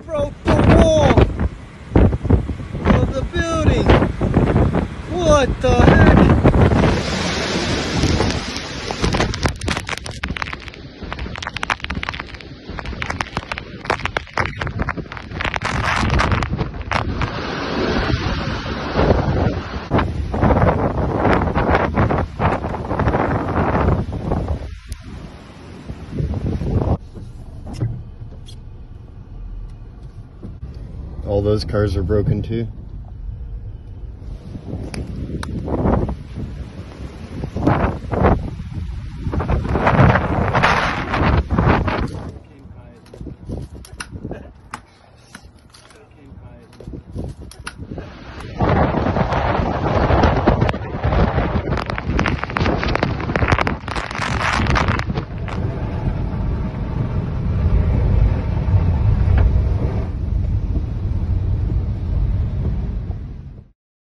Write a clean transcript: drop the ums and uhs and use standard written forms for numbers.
Broke the wall of the building. What the heck? All those cars are broken too.